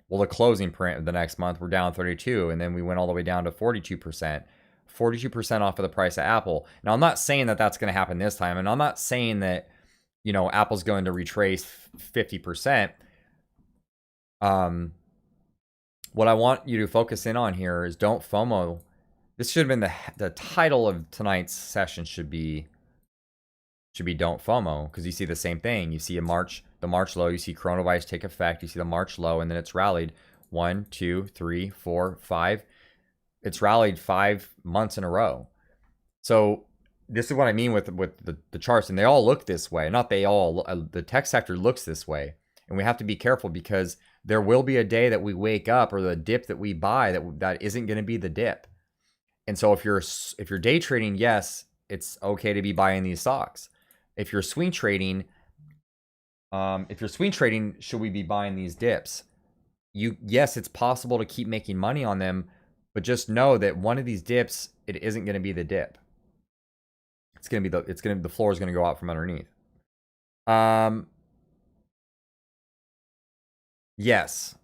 Well, the closing print of the next month, we're down 32%. And then we went all the way down to 42%. 42% off of the price of Apple. Now, I'm not saying that that's going to happen this time. And I'm not saying that, you know, Apple's going to retrace 50%. What I want you to focus in on here is don't FOMO. This should have been the title of tonight's session should be don't FOMO, because you see the same thing. You see the March low, you see coronavirus take effect, you see the March low, and then it's rallied 1, 2, 3, 4, 5. It's rallied 5 months in a row. So this is what I mean with the charts, and they all look this way. Not they all. The tech sector looks this way, and we have to be careful because there will be a day that we wake up, or the dip that we buy that isn't going to be the dip. And so if you're day trading, yes, it's okay to be buying these stocks. If you're swing trading, should we be buying these dips? Yes, it's possible to keep making money on them, but just know that one of these dips, it isn't going to be the dip. The floor is going to go out from underneath. Yes.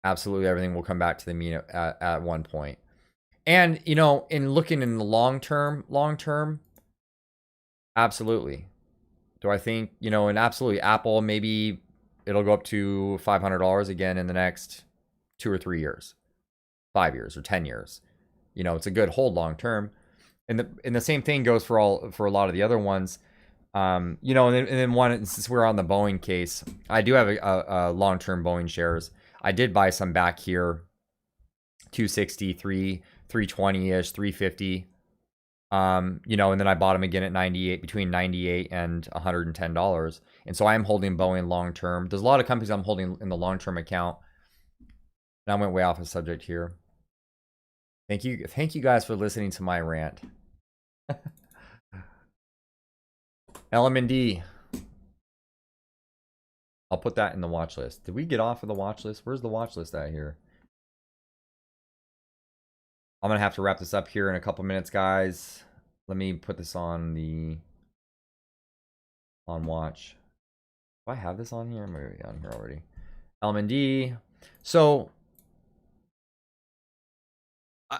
Absolutely, everything will come back to the mean at one point. And, you know, in looking in the long term, absolutely. Do I think, you know, and absolutely, Apple, maybe it'll go up to $500 again in the next 2 or 3 years, 5 years or 10 years. You know, it's a good hold long term. And the same thing goes for a lot of the other ones. You know, and then one, since we're on the Boeing case, I do have a long-term Boeing shares. I did buy some back here, 263, 320-ish, 350. You know, and then I bought them again at 98, between 98 and $110. And so I am holding Boeing long-term. There's a lot of companies I'm holding in the long-term account. And I went way off the subject here. Thank you guys for listening to my rant. LMND. I'll put that in the watch list. Did we get off of the watch list? Where's the watch list at here? I'm going to have to wrap this up here in a couple minutes, guys. Let me put this on watch. Do I have this on here? I'm maybe on here already. LMND. So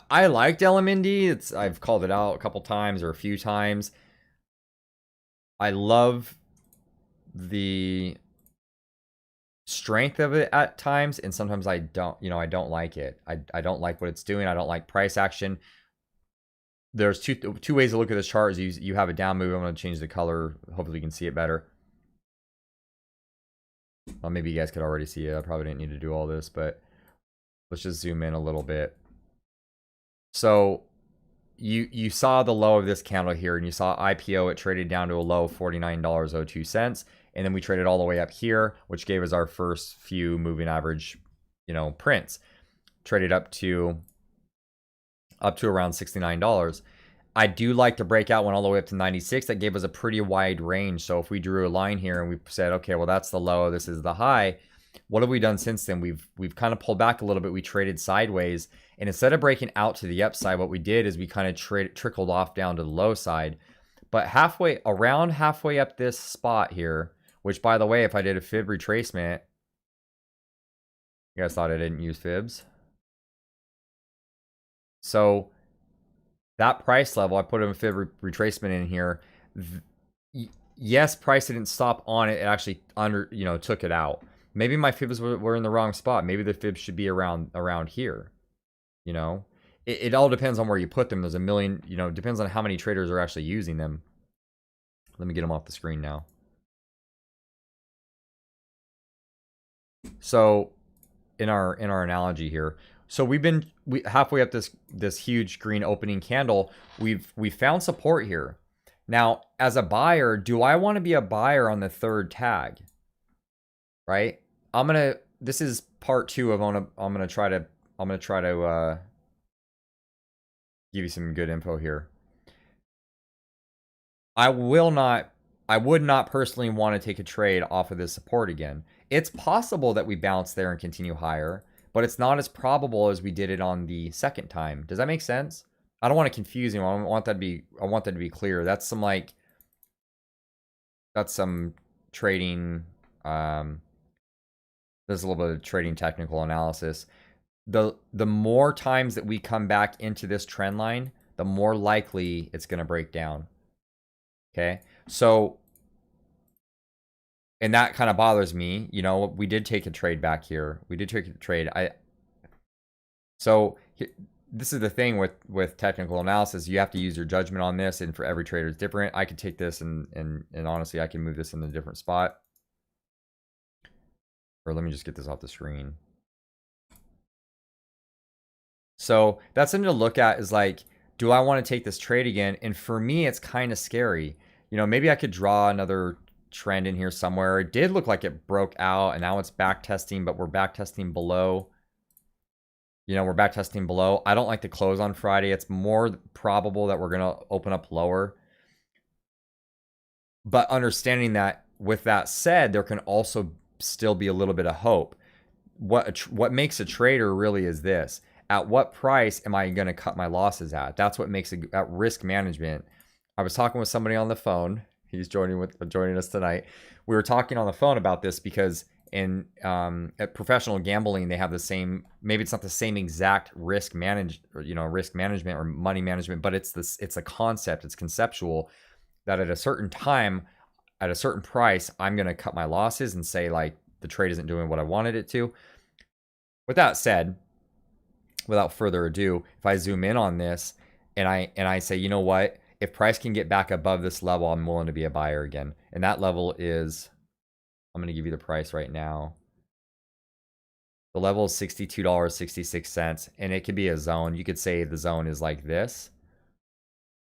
I liked LMND. I've called it out a couple times or a few times. I love the strength of it at times, and sometimes I don't, you know, I don't like it. I don't like what it's doing. I don't like price action. There's two ways to look at this chart. Is you have a down move. I'm going to change the color. Hopefully you can see it better. Well, maybe you guys could already see it. I probably didn't need to do all this, but let's just zoom in a little bit. So you saw the low of this candle here, and you saw IPO, it traded down to a low of $49.02, and then we traded all the way up here, which gave us our first few moving average, you know, prints. Traded up to around $69. I do like to break out, went all the way up to 96. That gave us a pretty wide range. So if we drew a line here and we said, okay, well, that's the low, this is the high, What have we done since then? We've kind of pulled back a little bit. We traded sideways, and instead of breaking out to the upside, what we did is we kind of trickled off down to the low side. But around halfway up this spot here, which, by the way, if I did a fib retracement, you guys thought I didn't use fibs. So that price level, I put a fib retracement in here. Yes, price didn't stop on it. It actually took it out. Maybe my fibs were in the wrong spot. Maybe the fibs should be around here. It all depends on where you put them. There's a million, depends on how many traders are actually using them. Let me get them off the screen now. So in our analogy here, so we halfway up this huge green opening candle, we found support here. Now, as a buyer, do I want to be a buyer on the third tag? Right? This is part 2 of I'm gonna try to give you some good info here. I would not personally want to take a trade off of this support again. It's possible that we bounce there and continue higher, but it's not as probable as we did it on the second time. Does that make sense? I don't want to confuse you. I want that to be clear. That's some trading. There's a little bit of trading technical analysis. The more times that we come back into this trend line, the more likely it's going to break down. Okay, so, and that kind of bothers me. We did take a trade back here. We did take a trade. So this is the thing with technical analysis. You have to use your judgment on this, and for every trader is different. I could take this and honestly, I can move this in a different spot. Or let me just get this off the screen. So that's something to look at, is like, do I want to take this trade again? And for me, it's kind of scary. Maybe I could draw another trend in here somewhere. It did look like it broke out, and now it's back testing, but we're back testing below. We're back testing below. I don't like the close on Friday. It's more probable that we're going to open up lower. But understanding that, with that said, there can also still be a little bit of hope. What makes a trader really is this: at what price am I going to cut my losses at? That's what makes at risk management. I was talking with somebody on the phone. He's joining us tonight. We were talking on the phone about this because at professional gambling, they have the same. Maybe it's not the same exact risk management or money management, but it's a concept. It's conceptual that at a certain time, at a certain price, I'm going to cut my losses and say, like, the trade isn't doing what I wanted it to. With that said, without further ado, if I zoom in on this and I say, you know what, if price can get back above this level, I'm willing to be a buyer again. And that level is, I'm going to give you the price right now. The level is $62.66, and it could be a zone. You could say the zone is like this.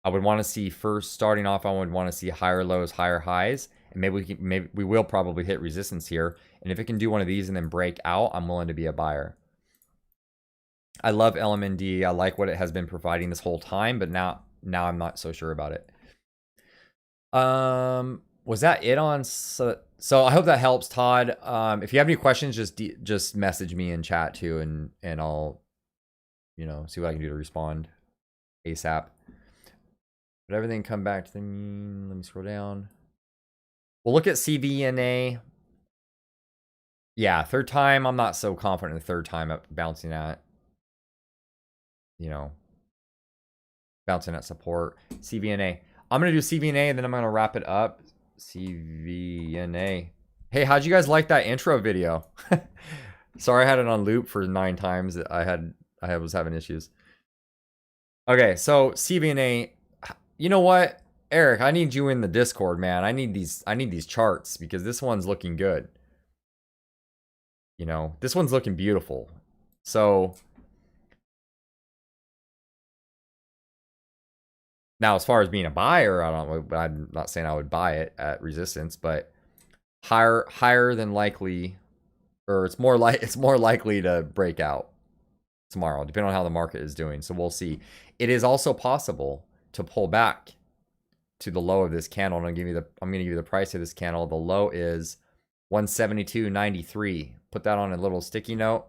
I would want to see, first starting off, I would want to see higher lows, higher highs, and maybe we will probably hit resistance here. And if it can do one of these and then break out, I'm willing to be a buyer. I love LMND. I like what it has been providing this whole time, but now I'm not so sure about it. Was that it on? So I hope that helps, Todd. If you have any questions, just message me in chat too, and I'll see what I can do to respond ASAP. But everything come back to the mean. Let me scroll down. We'll look at CVNA. Yeah, third time. I'm not so confident in the third time at bouncing at, bouncing at support. CVNA. I'm going to do CVNA, and then I'm going to wrap it up. CVNA. Hey, how'd you guys like that intro video? Sorry I had it on loop for 9 times. I was having issues. Okay, so CVNA. You know what, Eric? I need you in the Discord, man. I need these charts because this one's looking good. This one's looking beautiful. So now, as far as being a buyer, I'm not saying I would buy it at resistance, but higher than likely, or it's more likely to break out tomorrow, depending on how the market is doing. So we'll see. It is also possible to pull back to the low of this candle. And I'm going to give you the price of this candle. The low is 172.93. Put that on a little sticky note.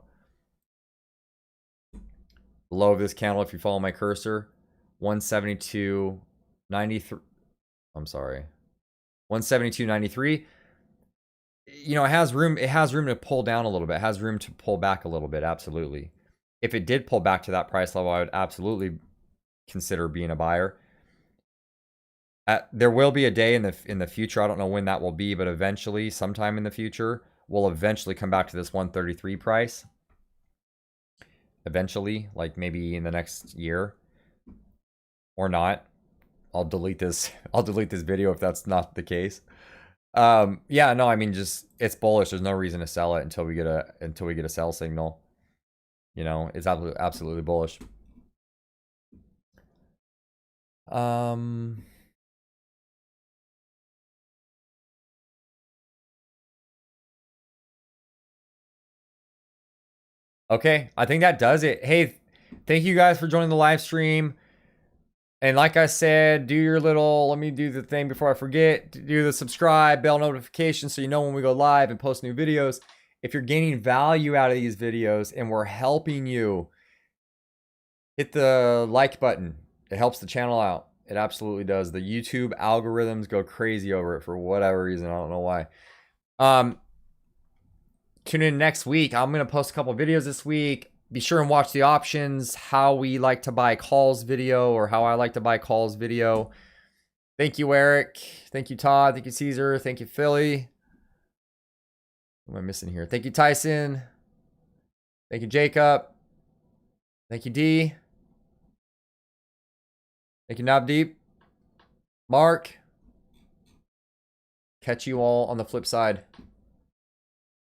Below of this candle, if you follow my cursor, 172.93. I'm sorry. 172.93. You know, it has room to pull down a little bit. It has room to pull back a little bit, absolutely. If it did pull back to that price level, I would absolutely consider being a buyer. There will be a day in the future, I don't know when that will be, but eventually, sometime in the future, we'll eventually come back to this 133 price. Eventually, like maybe in the next year or not. I'll delete this video if that's not the case. Yeah, no, I mean, just it's bullish. There's no reason to sell it until we get a sell signal. You know, it's absolutely bullish. Okay, I think that does it. Hey, thank you guys for joining the live stream. And like I said, do your little, let me do the thing before I forget, do the subscribe, bell notification so you know when we go live and post new videos. If you're gaining value out of these videos and we're helping you, hit the like button. It helps the channel out. It absolutely does. The YouTube algorithms go crazy over it for whatever reason. I don't know why. Tune in next week. I'm going to post a couple videos this week. Be sure and watch the options, how we like to buy calls video, or how I like to buy calls video. Thank you, Eric. Thank you, Todd. Thank you, Caesar. Thank you, Philly. What am I missing here? Thank you, Tyson. Thank you, Jacob. Thank you, D. Thank you, Nabdeep. Mark. Catch you all on the flip side.